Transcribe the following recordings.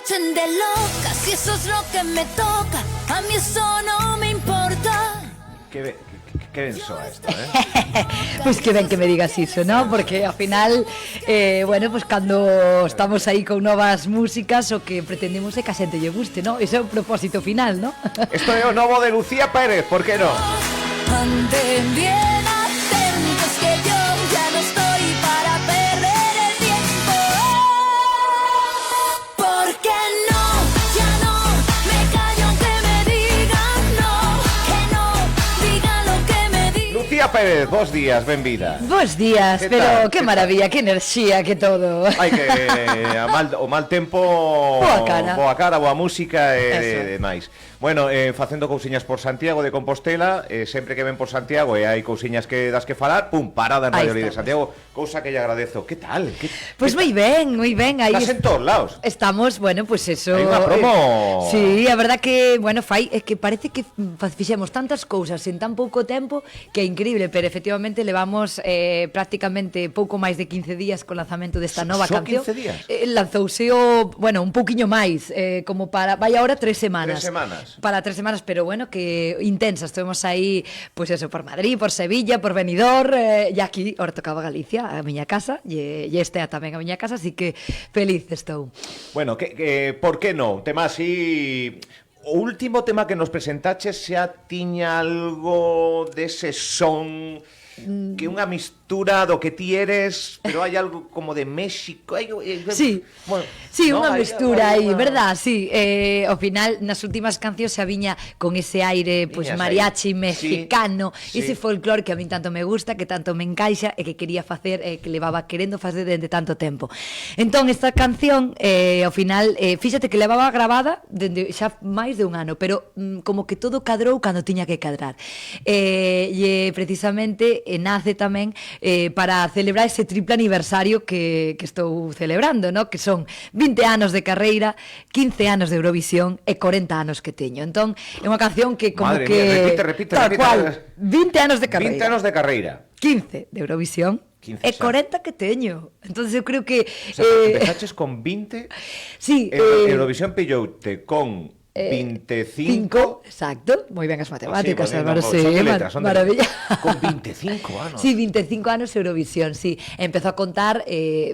tachen de loca, si eso es lo que me toca, a mí eso no me importa. Que ben soa esto, eh? Pois que ben que me digas iso, ¿no? Porque ao final, bueno, pues cando estamos aí con novas músicas, o que pretendemos é que a xente lle guste, ¿no? Ese é o propósito final, ¿no? Esto é o novo de Lucía Pérez, por que no? Anden bien atentos que yo ya no estoy para perder el tiempo. Porque no, ya no, me callo aunque me digan no, que no, digan lo que me digan. Lucía Pérez, bos días, benvida. Bos días, Que pero tal? que Que maravilla, que enerxía, que todo. Hai que o mal tempo, Boa cara. boa música e Eso. demais. Bueno, facendo cousiñas por Santiago de Compostela, sempre que ven por Santiago e hai cousiñas que das que falar, pum, parada en Aí Radio Líder estamos. Santiago, cousa que lle agradezo. Que tal? Pois moi ben, aí Estás en todos lados. estamos, bueno, pues eso. Hai unha promo. Sí, a verdad que, bueno, é que parece que fixemos tantas cousas en tan pouco tempo que é increíble, pero efectivamente levamos prácticamente pouco máis de 15 días co lanzamento desta nova Só canción. 15 días? Lanzouse bueno, un pouquiño máis, como para, vai agora 3 semanas. 3 semanas. Para 3 semanas, pero bueno, que intensas. Estuvemos aí, pues eso, por Madrid, por Sevilla, por Benidorm, e aquí, ahora tocaba Galicia, a miña casa, e esta tamén a miña casa, así que feliz estou. Bueno, por que non? Tema así... O último tema que nos presentaches xa tiña algo dese son... que unha mistura do que ti eres, pero hai algo como de México, Sí, bueno, sí, no, unha mestura aí, unha... verdad? Sí, ao final nas últimas cancións xa viña con ese aire, pues Viñas mariachi aí. mexicano, Sí, sí. ese folclore que a min tanto me gusta, que tanto me encaixa e que quería facer, que levaba querendo facer dende tanto tempo. Entón esta canción ao final, fíxate que levaba grabada dende xa máis de un ano, pero como que todo cadrou cando tiña que cadrar. E precisamente nace tamén para celebrar ese triple aniversario que estou celebrando, ¿no? Que son 20 anos de carreira, 15 anos de Eurovisión e 40 anos que teño. Entón, é unha canción que como Madre que... mía, repite. Tal cual, 20 anos de 20 carreira. anos de carreira. 15 de Eurovisión 15 e xa. 40 que teño. Entonces eu creo que... O sea, empezaches con 20, sí, Eurovisión pilloute con 25... exacto, moi ben as matemáticas, Sí, Álvaro, son de letras, son de maravilla. letras. Con 25 anos. Sí, 25 anos Eurovisión, sí. Empezou a contar,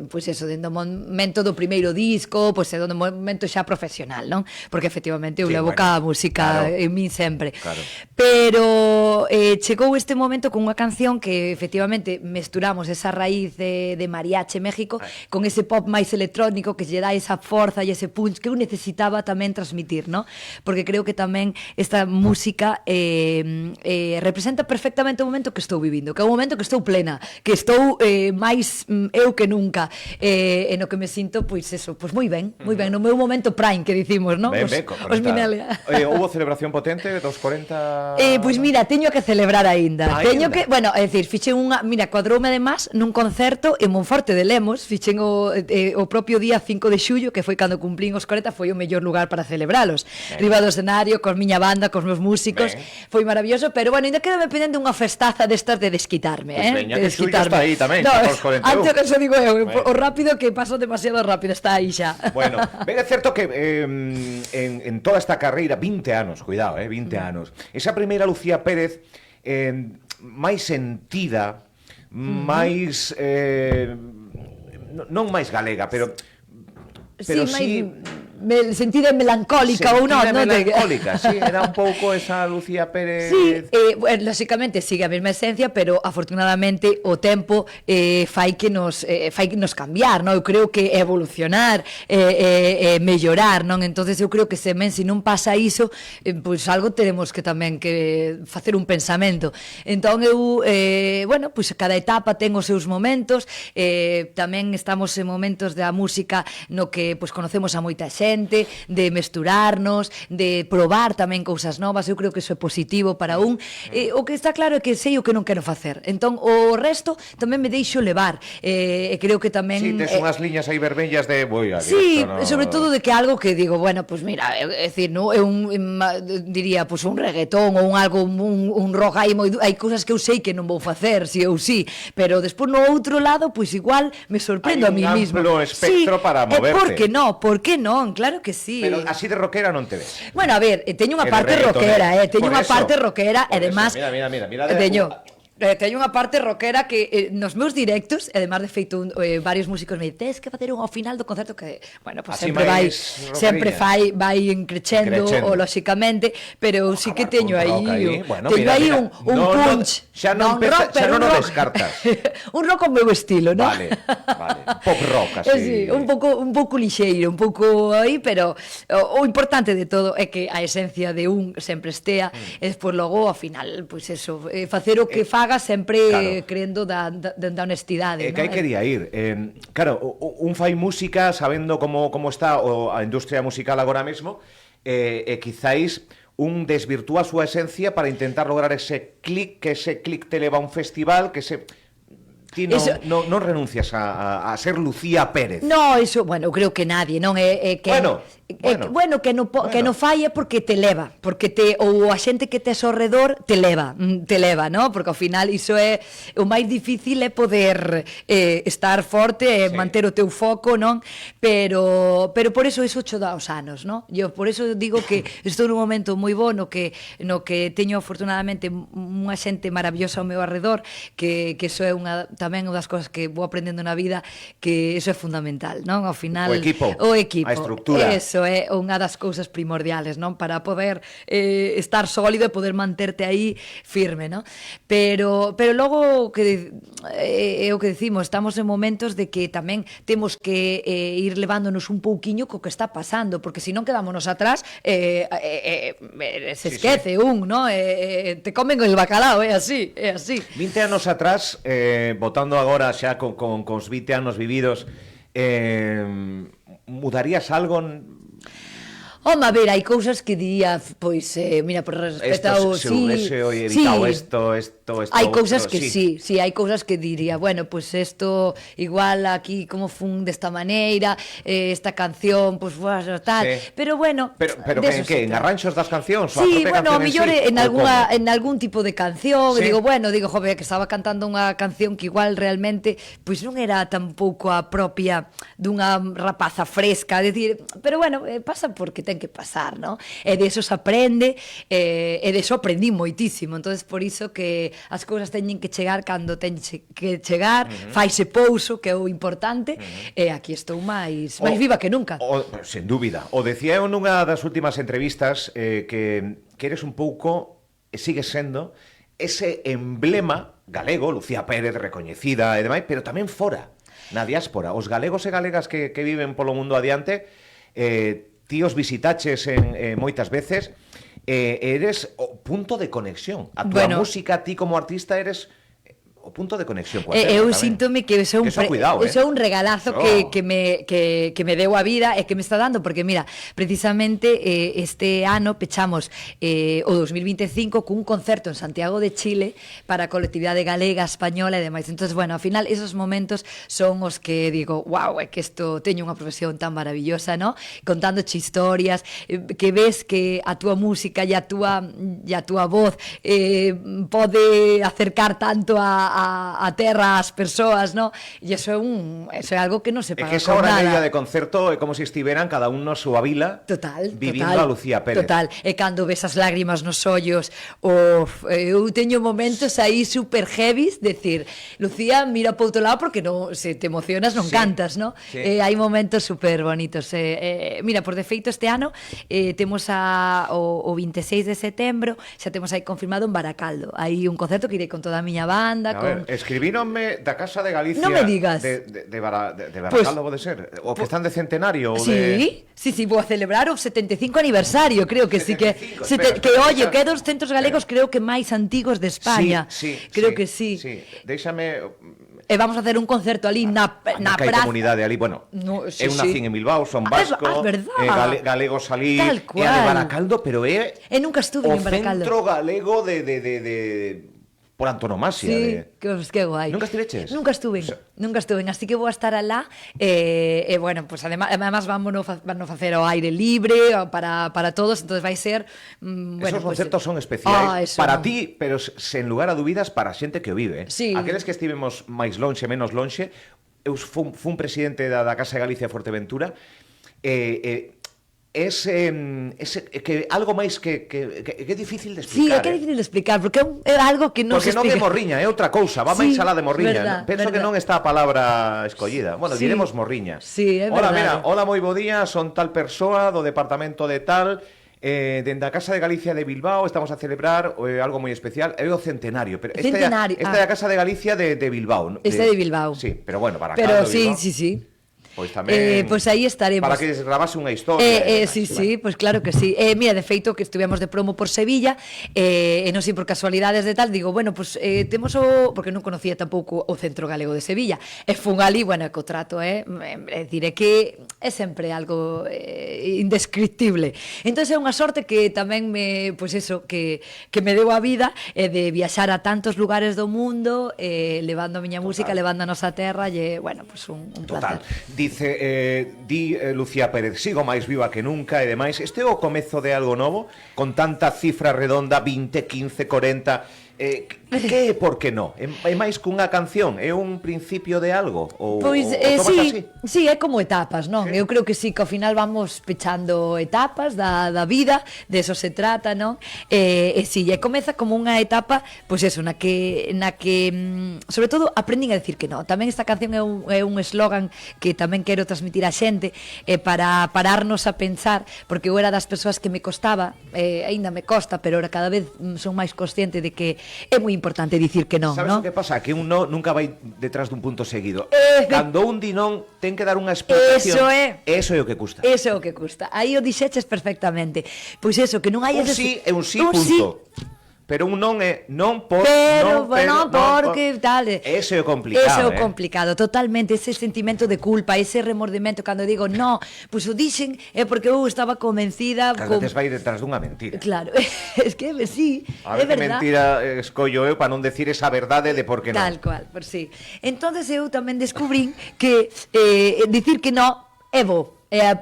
pois eso, dentro do momento do primeiro disco, pois do momento xa profesional, non? Porque efectivamente eu Sí, levo bueno, cada música claro. en min sempre. Claro. Pero chegou este momento con unha canción que efectivamente mesturamos esa raíz de mariachi México con ese pop máis electrónico que lle dá esa forza e ese punch que eu necesitaba tamén transmitir, non? Porque creo que tamén esta música representa perfectamente o momento que estou vivindo, que é o momento que estou plena, que estou máis eu que nunca, e no que me sinto, pois eso, pois moi ben, no meu momento prime, que dicimos, non? Ben, Os Minelia. Houbo celebración potente dos 40... Pois mira, teño que celebrar aínda. Teño que, bueno, é dicir, fixen unha, mira, cuadroume además nun concerto en Monforte de Lemos, fixen o propio día 5 de xullo, que foi cando cumplín os 40, foi o mellor lugar para celebralos. Riba do escenario, cos miña banda, cos meus músicos, foi maravilloso, pero bueno, ainda quedame pendente unha festaza destas de desquitarme, Pois veña, de que xullo está aí tamén, no, xa pos 41. antes que eso digo eu, Bueno. o rápido que paso demasiado rápido, está aí xa. Bueno, ben é certo que en toda esta carreira, 20 anos, cuidado, 20 anos, esa primeira Lucía Pérez máis sentida, máis non máis galega, pero sí sentida melancólica ou non, non? Melancólica, sí, era un pouco esa Lucía Pérez. Sí, bueno, lógicamente sigue a mesma esencia, pero afortunadamente o tempo fai que nos cambiar, non? Eu creo que evolucionar, mellorar, non? Entonces eu creo que se non pasa iso, pois algo teremos que tamén que facer un pensamento. Entón eu, bueno, pois cada etapa ten os seus momentos, tamén estamos en momentos da música no que pois conocemos a moita xente, de mesturarnos, de probar tamén cousas novas. Eu creo que iso é positivo para un. O que está claro é que sei o que non quero facer. Entón, o resto tamén me deixo levar. E creo que tamén... Sí, tes unhas liñas aí vermellas de... Sí, sobre todo de que algo que digo, bueno, pues mira, é dicir, no, é diría, pues un reggaetón ou un rock, hai cousas que eu sei que non vou facer, si eu sí, pero despois no outro lado, pues igual me sorprendo a mí mismo. Hai un amplo espectro para moverte. Por que non? claro que sí. Pero así de rockera non te ves. Bueno, a ver, teño unha Que de parte reggaeton, rockera, teño Por unha eso, parte rockera e por eso, además Mira, teño unha parte rockera que nos meus directos, e además de feito varios músicos me dicen, tens que facer un ao final do concerto que, bueno, pues Así sempre máis sempre rockeriña. vai crecendo o lóxicamente, pero eu sí que teño aí, Bueno, teño mira, aí mira. un No, punch. xa non rock, pero xa non un o rock. descartas. Un rock ao meu estilo, ¿no? Vale. Pop rock, así. Sí, un pouco lixeiro, un pouco aí, pero o importante de todo é que a esencia de un sempre estea, e despois logo ao final, pois eso, facer o que faga sempre claro. creendo da honestidade, Que aí ¿no? quería ir. Claro, un fai música sabendo como está a industria musical agora mesmo, e quizáis un desvirtúa a súa esencia para intentar lograr ese clic, que ese clic te leva a un festival, que se... Ti non renuncias a ser Lucía Pérez. No, eso, bueno, eu creo que nadie, non é que que no fai é porque te leva, porque ou a xente que tes ao redor te leva, no? Porque ao final iso é o máis difícil é poder estar forte e manter o teu foco, non? Pero por eso cho dá os anos, non? Eu por eso digo que estou nun momento moi bo no que teño afortunadamente unha xente maravillosa ao meu arredor, que iso é tamén unha das cosas que vou aprendendo na vida, que iso é fundamental, non? Ao final o equipo, a estructura. Eso é unha das cousas primordiales, non? Para poder estar sólido e poder manterte aí firme, non? Pero logo que é o que decimos, estamos en momentos de que tamén temos que ir levándonos un pouquiño co que está pasando, porque senón quedámonos atrás se esquece un, non? Te comen el bacalao, é así, é así. 20 anos atrás, votando agora xa con cos 20 anos vividos, mudarías algo? Home, a ver, hai cousas que diría, pois, mira, por respecto ao... Se houvese evitado isto, hai cousas que sí, hai cousas que diría, bueno, pues esto igual aquí como fun desta maneira, esta canción, pues tal, pero bueno, pero en que, en arranxos das cancións? Sí, bueno, a mellor en algún tipo de canción, digo, joder, que estaba cantando unha canción que igual realmente pois non era tampouco a propia dunha rapaza fresca, decir, pero bueno, pasa porque ten que pasar, ¿no? E deso se aprende, e deso aprendí moitísimo, entonces por iso que as cousas teñen que chegar cando teñen que chegar, faise pouso, que é o importante, e aquí estou máis viva que nunca. Sen dúbida. O decía eu nunha das últimas entrevistas que eres un pouco, e sigues sendo, ese emblema galego, Lucía Pérez, recoñecida e demais, pero tamén fora, na diáspora. Os galegos e galegas que viven polo mundo adiante, ti os visitaches moitas veces, eres o punto de conexión. A túa música, ti como artista, eres o punto de conexión coa terra. Eu síntome que iso é un regalazo que me deu a vida e que me está dando, porque mira, precisamente este ano pechamos o 2025 cun concerto en Santiago de Chile para a colectividade galega, española e demais. Entonces, bueno, ao final esos momentos son os que digo, wow, é que isto teño unha profesión tan maravillosa, ¿no? Contándoche historias, que ves que a túa música e a túa voz pode acercar tanto a terra ás persoas, ¿no? E iso é algo que non se paga con nada. É que esa hora media de concerto é como se estiveran cada un na súa vila vivindo a Lucía Pérez. Total, e cando ves as lágrimas nos ollos, eu teño momentos aí super heavies, decir, Lucía, mira para outro lado porque se te emocionas non cantas, ¿no? Hai momentos super bonitos. Mira, por defeito este ano temos o 26 de setembro, xa temos aí confirmado en Baracaldo. Hai un concerto que irei con toda a miña banda, escribíronme da Casa de Galicia. Non me digas. De Baracaldo, pode ser? O que están de centenario. Sí, vou a celebrar o 75 aniversario, creo que sí que... Oye, que é dos centros galegos creo que máis antigos de España. Creo que sí. Déixame... E vamos a hacer un concerto ali na praza. Que hai comunidade ali, bueno, eu nacín en Bilbao, son vasco, galegos ali, e a de Baracaldo, pero é... nunca estuve en Baracaldo. O centro galego de por antonomasia. Sí, que guai. Nunca estiveches? Nunca estuve, así que vou a estar alá, bueno, pues además vamos a facer ao aire libre para todos, entonces vai ser... Esos concertos son especiais para ti, pero sen lugar a dúbidas para a xente que o vive. Aqueles que estivemos máis lonxe, menos lonxe, eu fun presidente da Casa de Galicia de Fuerteventura, que algo máis que é difícil de Sí, explicar. é que é difícil de explicar, porque é algo que non Porque se non é explica. morriña, é outra cousa, va máis Sí, alá de morriña. verdad, Penso que verdad. non está a palabra escollida. Bueno, Sí. diremos morriña. Sí, é Hola, verdade. mira, hola, moi bo día, son tal persoa do departamento de tal, dende a Casa de Galicia de Bilbao estamos a celebrar algo moi especial, é o centenario, pero Centenario, esta é a Casa de Galicia de Bilbao. Este de Bilbao. Sí, pero bueno, para Pero Carlos, sí, Bilbao, sí, sí. Pois tamén Pois aí estaremos. para que grabase unha historia. Sí, sí, pois claro que sí. Mira, de feito que estuvemos de promo por Sevilla, e non sei por casualidades de tal, digo, bueno, pois temos porque non conocía tampouco o Centro Galego de Sevilla. E fun ali, bueno, co trato, diré que é sempre algo indescriptible. Entón é unha sorte que tamén pois eso, que me deu a vida de viaxar a tantos lugares do mundo, levando a miña música, levando a nosa terra, e, bueno, pois un Total. placer. Dice, Lucía Pérez, sigo máis viva que nunca e demais. Este é o comezo de algo novo? Con tanta cifra redonda, 20, 15, 40... que é por que non? É máis cunha canción? É un principio de algo? Ou, Pois, ou tomas sí, así? sí, é como etapas, non? Sí. Eu creo que sí, que ao final vamos pechando etapas da vida, de eso se trata, non? E sí, e comeza como unha etapa, pois eso, na que sobre todo, aprendín a decir que non. Tamén esta canción é un eslogan que tamén quero transmitir á xente, para pararnos a pensar, porque eu era das persoas que me costaba, aínda me costa, pero ahora cada vez son máis consciente de que é moi importante dicir que non, Sabes non? o que pasa? Que un no nunca vai detrás dun punto seguido. Efe- Cando un di non, ten que dar unha explicación. Eso Eso é é. o que custa. Eso é o que custa. Aí o dixeches perfectamente. Pois eso, que non hai Un ese... sí é un sí, punto. Pero un non é non por... Pero, non, bueno, porque tal... Ese é o complicado, Ese é o complicado, totalmente, ese sentimento de culpa, ese remordimento cando digo, no, pois o dixen é porque eu estaba convencida... Cada veces vai detrás dunha mentira. Claro, es que sí, A é ver que verdad. mentira escollo eu para non decir esa verdade de por que non. Tal cual, por sí. Entonces eu tamén descubrín que dicir que no é bo.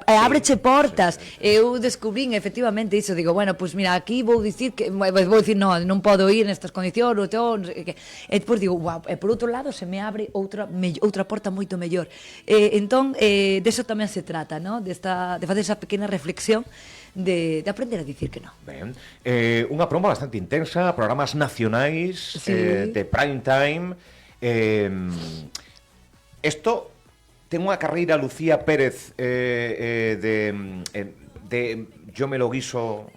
Ábreche portas. Eu descubrín efectivamente iso, digo, bueno, pois mira, aquí vou dicir que vou dicir non podo ir nestas condicións, non sei que. E depois digo, wow, e por outro lado se me abre outra porta moito mellor. Entón, deso tamén se trata, ¿no? De facer esa pequena reflexión de aprender a dicir que non. Ben, unha promo bastante intensa, programas nacionais, Sí. de prime time. Esto ten unha carreira Lucía Pérez de yo me lo guiso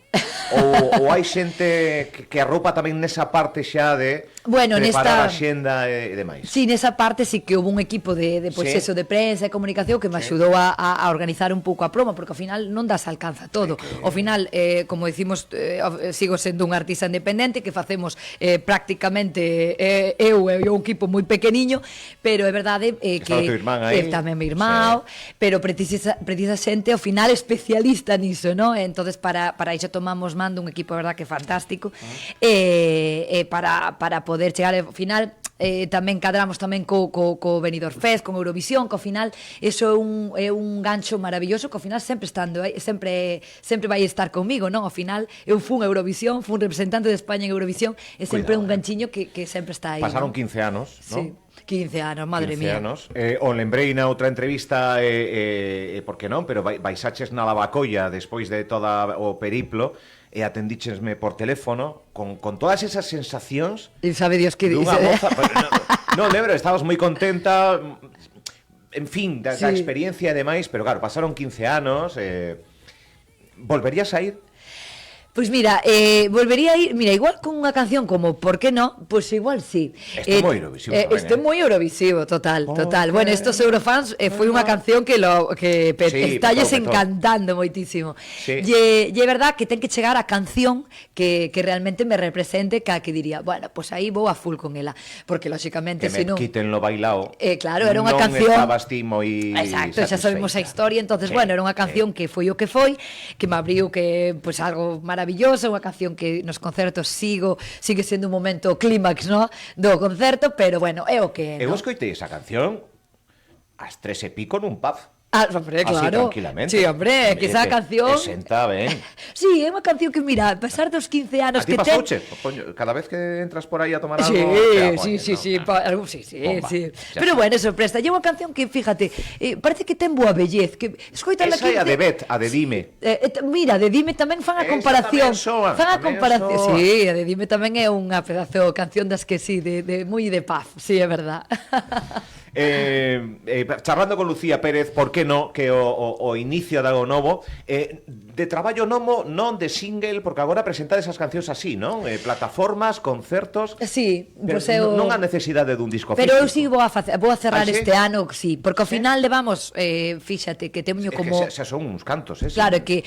ou hai xente que arropa tamén nesa parte xa de Bueno, preparar a nesta- xenda e demais. Sí, nesa parte sí que houve un equipo de pois Sí. eso, de prensa e comunicación que me axudou a organizar un pouco a promo, porque ao final non das alcanza todo. Ao final, como decimos, sigo sendo un artista independente que facemos prácticamente eu e un equipo moi pequeniño, pero é verdade Está que o teu irmán aí. tamén meu irmão, pero precisa xente ao final especialista niso, ¿no? Entonces para iso tomamos mando un equipo, verdad, que fantástico, para poder chegar ao final. Tamén cadramos tamén co Benidorm Fest, con Eurovisión, que ao final eso é un gancho maravilloso que ao final sempre vai estar comigo, non? Ao final eu fun Eurovisión, fun representante de España en Eurovisión, e sempre Cuidado, un ganchiño que sempre está aí. Pasaron ¿no? 15 anos, Sí. non? 15 anos, madre 15 mía. anos. O lembrei na outra entrevista, por que non, pero baixaches na Lavacolla despois de toda o periplo e atendíchesme por teléfono con todas esas sensacións E sabe Dios que dunha dice. moza. Non lembro, estabas moi contenta, en fin, da Sí. experiencia e demais, pero claro, pasaron 15 anos, volverías a ir? Pois mira, volvería a ir, mira, igual con unha canción como Por que no, pois igual sí. Este moi Eurovisivo tamén, Este moi Eurovisivo, total. Bueno, estos Eurofans foi unha canción que Sí, estalles petou. encantando moitísimo. Sí. E é verdad que ten que chegar a canción que realmente me represente, que diría, bueno, pois aí vou a full con ela, porque lóxicamente Que me se non quiten lo bailao. claro, era unha non canción. estabas ti moi Exacto, xa sabemos a satisfeita. historia, entonces Sí, bueno, era unha canción que foi o que foi, que me abriu que pois algo maravilloso, unha canción que nos concertos sigue sendo un momento clímax, no, do concerto, pero bueno, é o que é, Eu no? escoitei esa canción ás 3:00 nun pub. Ah, hombre, Así claro. tranquilamente. Sí, hombre, que esa canción... Senta ben. Sí, é unha canción que, mira, a pesar dos 15 anos A ti que ten... pasouche? Poño, cada vez que entras por aí a tomar Sí, algo... te la sí, poñen, sí, ¿no? sí, sí, Bomba. sí. Ya Pero está. bueno, sorpresa. Lle unha canción que, fíjate, parece que ten boa bellez, que escoitala Esa é a de Bet, a de Dime. Mira, de Dime tamén fan a Esa comparación. tamén soa, Fan a tamén comparación. soa. Sí, a de Dime tamén é unha pedazo canción das que sí, de moi de paz. Sí, é verdad. Charlando con Lucía Pérez, por que no, que o inicio de algo novo, de traballo novo, non de single, porque agora presentade esas cancións así, non? Plataformas, concertos... Sí, pero pois eu... non a necesidade dun disco Pero eu físico. sí vou a cerrar Ah, sí? este ano, sí, porque ao Sí? final levamos, fíxate, que teño É como... que xa son uns cantos, Claro, que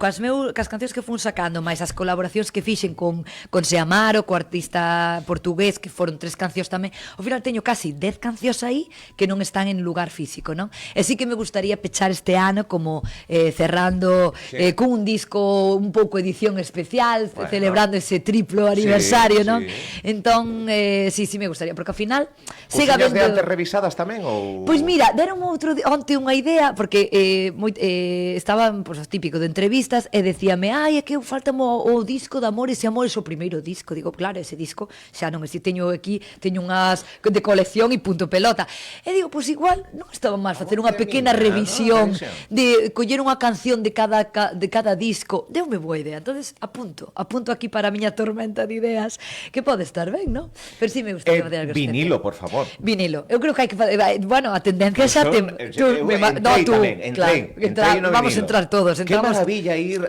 cas cancións que fun sacando, máis as colaboracións que fixen con Seamaro, co artista portugués, que foron 3 cancións tamén, ao final teño casi 10 cancións aí que non están en lugar físico, non? E sí que me gustaría pechar este ano como cerrando Sí. cun un disco un pouco edición especial, Bueno. celebrando ese triplo aniversario, Sí, non? sí. Entón, sí me gustaría, porque ao final Cousiñas siga de vendo... antes revisadas tamén, ou... Pois mira, deron onte unha idea, porque estaban, pois, o típico de entrevistas, e decíame, é que faltame o disco de Amores e Amores, o primeiro disco. Digo, claro, ese disco xa non existe, teño unhas de colección e punto pelota. E digo, pois igual, non estaba mal facer unha pequena revisión de coller unha canción de cada disco. Deume boa idea, entonces apunto aquí para a miña tormenta de ideas, que pode estar ben, non? Pero sí me gustaría facer algo vinilo, por favor. Vinilo. Eu creo que hai que bueno, a tendencia xa te vamos a entrar todos, Qué maravilla ir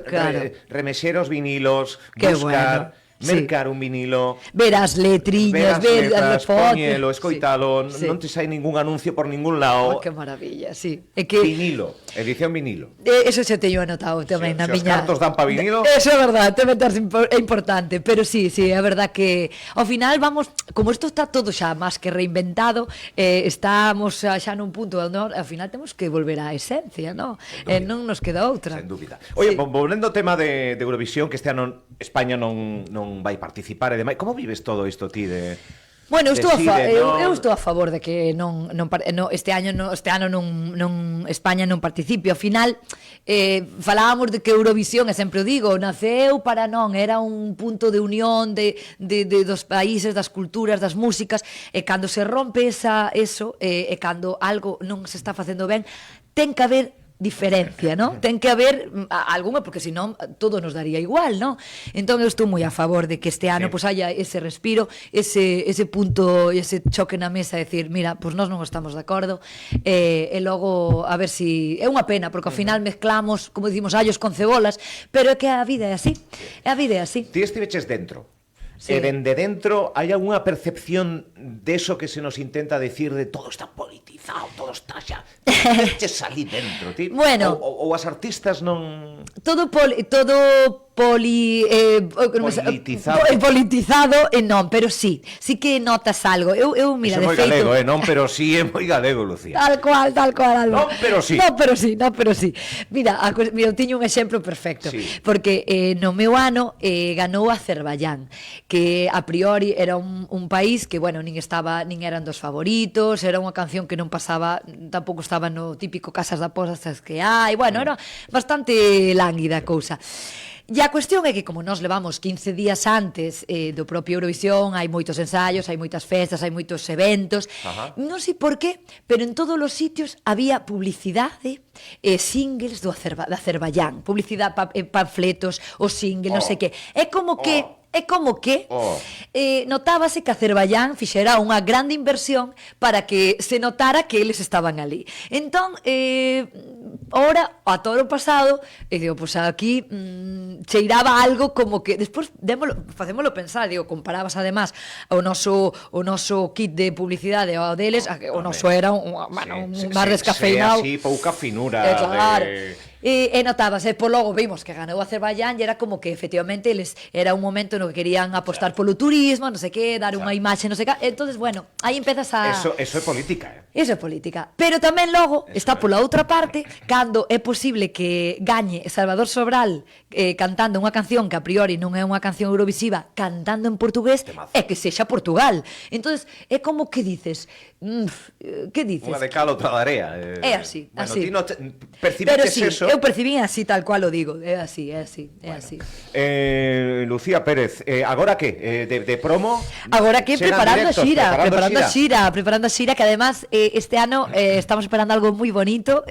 remexer os vinilos, Qué buscar, bueno. mercar un vinilo, ver as letriñas, ver as fotos, poñelo, escoitalo, non te sai ningún anuncio por ningún lado. Que maravilla, sí. É que Vinilo, edición vinilo. eso xa teño anotado tamén na Se os miña. cartos dan pa vinilo. Eso é verdade, é importante, pero sí, é verdad que ao final vamos, como isto está todo xa máis que reinventado, estamos xa nun punto onde ao final temos que volver á esencia, non? Non nos queda outra. Sen dúbida. Oye, Sí. volvendo ao tema de Eurovisión, que este ano España non vai participar e demais. Como vives todo isto ti de... Bueno, eu non... estou a favor de que este ano non España non participe. Ao final, falábamos de que Eurovisión, e sempre o digo, naceu para non, era un punto de unión dos países, das culturas, das músicas, e cando se rompe eso, e cando algo non se está facendo ben, ten que haber diferencia, ¿no? Ten que haber algunha, porque senón todo nos daría igual, ¿no? Entón eu estou moi a favor de que este ano pues haya ese respiro, ese punto, ese choque na mesa, decir, mira, pues nós non estamos de acordo, e logo a ver si é unha pena, porque ao final mezclamos, como dicimos, allos con cebolas, pero é que a vida é así. A vida é así. Ti estiveches dentro. Sí. E dende dentro hai algunha percepción deso que se nos intenta decir de todo está politizado, todo está xa. Que salí dentro, ti? Bueno. Ou as artistas non... Todo politizado e non, pero sí que notas algo. Eu mira, Iso é de moi feito, galego, non? Pero sí é moi galego, Lucía. Tal cual, Alba. Non, pero sí. Non, pero sí. Mira, eu tiño un exemplo perfecto, Sí. porque no meu ano ganou Azerbaiyán, que a priori era un país que, bueno, nin eran dos favoritos, era unha canción que non pasaba, tampouco estaba no típico Casas de Apostas que hai, bueno, era bastante lánguida a cousa. E a cuestión é que como nós levamos 15 días antes do propio Eurovisión, hai moitos ensaios, hai moitas festas, hai moitos eventos, non sei por qué, pero en todos os sitios había publicidade e singles de Azerbaiyán, publicidade, panfletos, os singles, non sei que. É como que notábase que Azerbaiyán fixera unha grande inversión para que se notara que eles estaban ali. Entón, ora, a todo o pasado, digo, pues aquí cheiraba algo como que despois facémolo pensar, digo, comparabas además o noso kit de publicidade ao deles, o noso era un bar descafeinado. Así, pouca finura. Claro. E notábase, por logo vimos que ganou Azerbaiyán e era como que efectivamente eles era un momento no que querían apostar polo turismo, non sei que, dar unha imaxe, non sei que. Entonces, bueno, aí empezas a Eso é política, Iso é política. Pero tamén logo está pola outra parte cando é posible que gañe Salvador Sobral cantando unha canción que a priori non é unha canción eurovisiva, cantando en portugués, Temazo. e que sexa Portugal. Entonces é como que dices, que dices? unha de cal, outra de area. É así, Bueno, así. ti no Pero percibites sí, eso. eu percibí así tal cual o digo. É así, é así, é así. Lucía Pérez, agora que? De promo? Agora que Serán preparando a directos, xira, preparando a xira que además este ano estamos esperando algo moi bonito,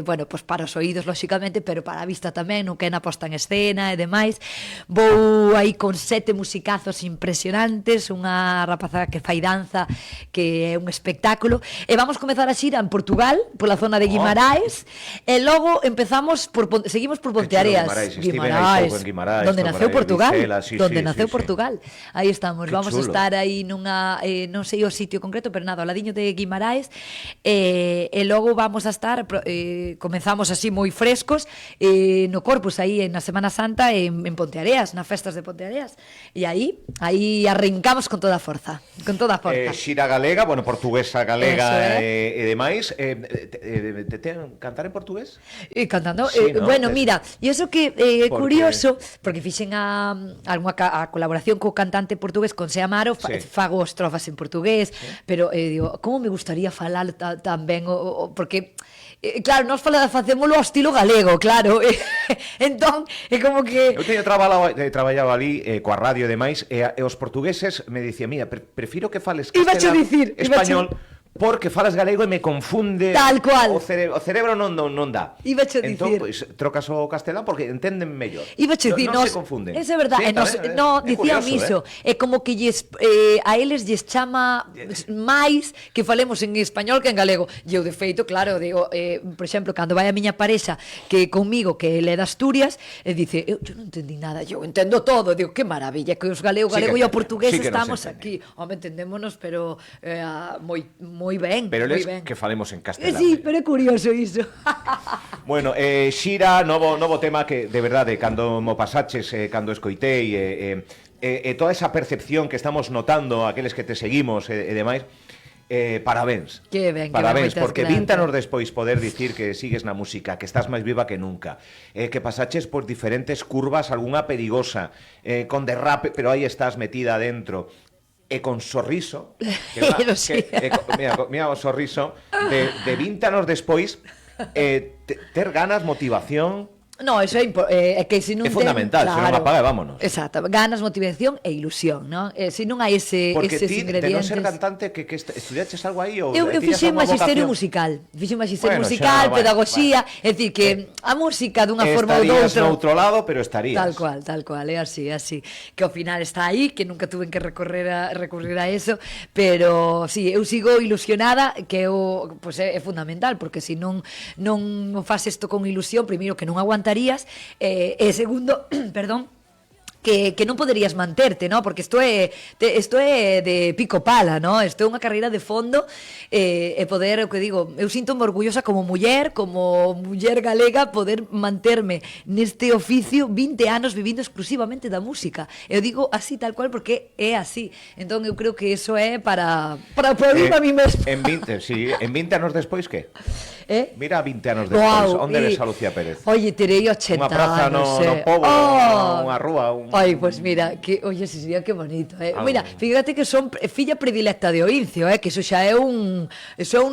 bueno, pues para os oídos lóxicamente, pero para a vista tamén, no que é na posta en escena e demais. Vou aí con 7 musicazos impresionantes, unha rapazada que fai danza, que é un espectáculo, e vamos comezar a xira en Portugal, pola zona de Guimaraes, e logo empezamos seguimos por Ponteareas. Guimaraes, donde naceu Portugal, donde naceu sí. Portugal. Aí estamos, Qué vamos chulo. a estar aí nunha, non sei o sitio concreto, pero nada, ao ladiño de Guimaraes, e logo vamos a estar, comenzamos así moi frescos, no Corpus, aí na Semana Santa, en Ponteareas, nas festas de Ponteareas, e aí arrancamos con toda a forza, Xira galega, bueno, portuguesa galega Eso e demais. Te cantar en portugués? E cantando, Sí, ¿no? bueno, mira, e iso que é Porque- curioso, porque fixen a colaboración co cantante portugués con Se Amaro, Sí. fago estrofas en portugués, pero digo, como me gustaría falar tan ben porque claro, nós facémolo ao estilo galego, claro. Entón, é como que Eu teño traballado ali coa radio e demais, e os portugueses me dicían, mira, prefiro que fales Ibacho castelán, dicir, español, porque falas galego e me confunde. Tal cual. O cerebro non dá. Ibacho Entón, dicir. pois, trocas o castelán porque entenden mellor. Iba a dicir, non nos, se confunden. Esa é verdade, Sí, sí, tamén, no, é dicían curioso, iso, é como que a eles lles chama máis que falemos en español que en galego. E eu, de feito, claro, digo, por exemplo, cando vai a miña parexa que comigo, que ele é de Asturias, e dice, eu non entendí nada, eu entendo todo, digo, que maravilla, que os galego Sí que e o entenden, portugués sí que nos estamos entenden. aquí. Home, entendémonos, pero moi ben, Pero moi eles ben. que falemos en castelán. Sí, pero é curioso iso. Bueno, Xira, novo tema que, de verdade, cando mo pasaches, cando escoitei, toda esa percepción que estamos notando, aqueles que te seguimos e demais, parabéns. Que ben, parabéns, moitas porque grazas. 20 anos despois poder dicir que sigues na música, que estás máis viva que nunca, que pasaches por diferentes curvas, algunha perigosa, con derrape, pero aí estás metida dentro, e con sorriso, Lo sé. mira o sorriso, de 20 anos despois, ter ganas, motivación. No, eso é que se non É fundamental, se non apaga, vámonos. Exacto, ganas, motivación e ilusión, non? Se non hai Porque eses ti, de non ingredientes. ser cantante, que estudiaches algo aí? Ou Eu tiñas fixen algunha magisterio vocación? musical, fixen magisterio Bueno, musical, xa, bueno, pedagogía, é dicir que a música dunha forma ou Estarías doutra. noutro lado, pero estarías. Tal cual, é así, que ao final está aí, que nunca tuve que recurrir a eso, pero sí, eu sigo ilusionada, que pues é fundamental, porque se non faz isto con ilusión, primeiro que non aguantarías, e segundo, perdón, que non poderías manterte, ¿no? Porque isto é de pico pala, ¿no? Isto é unha carreira de fondo e poder, o que digo, eu sinto-me orgullosa como muller galega, poder manterme neste oficio 20 anos vivindo exclusivamente da música. Eu digo así tal cual porque é así. Entón eu creo que eso é para aplaudirme a mí mesmo. En 20 anos despois, que? Mira 20 anos Wow, despois, onde ves a Lucía Pérez? Oye, terei 80 Unha praza anos, no Pobo, unha rúa, Ai, pues mira, oye, ese sería que bonito, Algo. Mira, fíjate que son filla predilecta de Oincio, que eso xa é un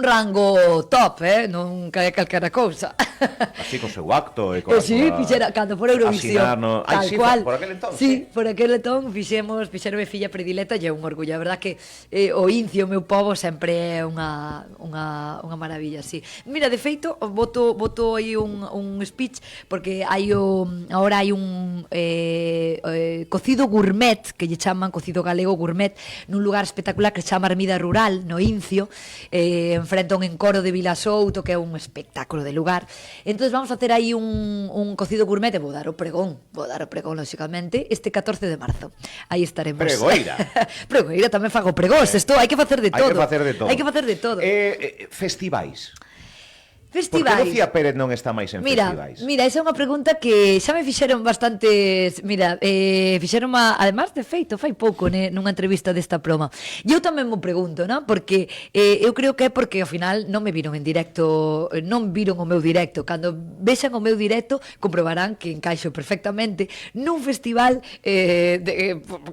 rango top, non cae calquera cousa. Así con seu acto e con Sí, fixera, cando for Eurovisión, tal sí, cual. por aquel entón, sí, por aquel entón fixeronme filla predilecta e é un orgullo, a verdad que o Incio, o meu pobo, sempre é unha maravilla, sí. Mira, de feito, boto aí un speech, porque ahora hai un cocido gourmet, que lle chaman cocido galego gourmet, nun lugar espectacular que se chama Ermida Rural, no Incio, enfrente a un encoro de Vilasouto, que é un espectáculo de lugar. Entón vamos a ter aí un cocido gourmet e vou dar o pregón, lóxicamente, este 14 de marzo. Aí estaremos. Pregoeira. Pregoeira, tamén fago pregóns, isto hai que facer de todo. Hai que facer de todo. Hai que facer de todo. Festivais. Por que Festivais. Lucía Pérez non está máis en festivais? Mira, esa é unha pregunta que xa me fixeron bastantes, fixeron además de feito, fai pouco, nunha entrevista desta proma. E eu tamén mo pregunto, non? Porque eu creo que é porque ao final non me viron en directo, non viron o meu directo. Cando vexan o meu directo, comprobarán que encaixo perfectamente nun festival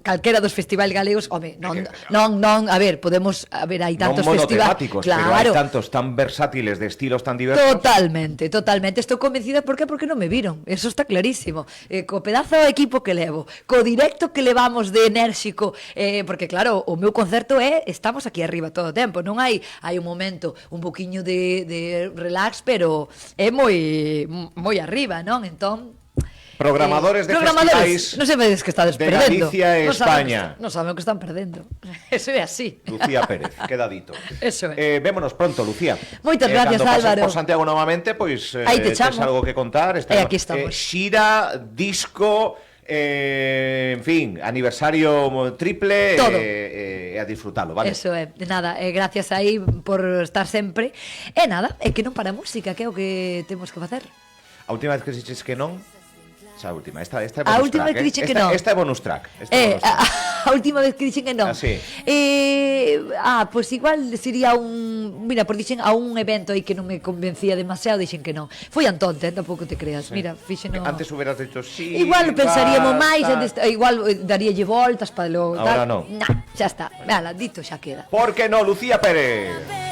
calquera dos festivais galegos. Home, non, a ver, podemos, hai tantos non festivais, monotemáticos, claro. pero hai tantos tan versátiles de estilos tan diversos. Totalmente. Estou convencida, por qué? Porque non me viron. Eso está clarísimo. Co pedazo de equipo que levo, co directo que levamos de enérxico, porque claro, o meu concerto estamos aquí arriba todo o tempo, non hai un momento un poquiño de relax, pero é moi arriba, non? Entón, Programadores de festivais non sabedes que estades de perdendo. Galicia e España. Non saben o que están perdendo. Eso é así. Lucía Pérez, queda dito. Eso é. Vémonos pronto, Lucía. Moitas gracias, cando pases Álvaro. por Santiago novamente, pois Aí te tes chamo. algo que contar. Aquí estamos. Xira, disco, en fin, aniversario triple. Todo. E a disfrutalo, vale? Eso é, nada, gracias aí por estar sempre. E nada, é que non para a música, que é o que temos que facer. A última vez que dixes que non, esta é bonus A última track, vez que dixen que non. Esta é bonus track. A última vez que dixen que non. Ah, sí. Pois igual sería mira, por dixen a un evento aí que non me convencía demasiado, dixen que non. Foi Antonte, tampouco te creas. Sí. Mira, fixeno. Antes hubieras dicho sí. Igual pensaríamos máis, tal. igual daríalle voltas para lo Ahora tal. no. Nah, xa está. Vela, dito xa queda. ¿Por qué no, Lucía Pérez?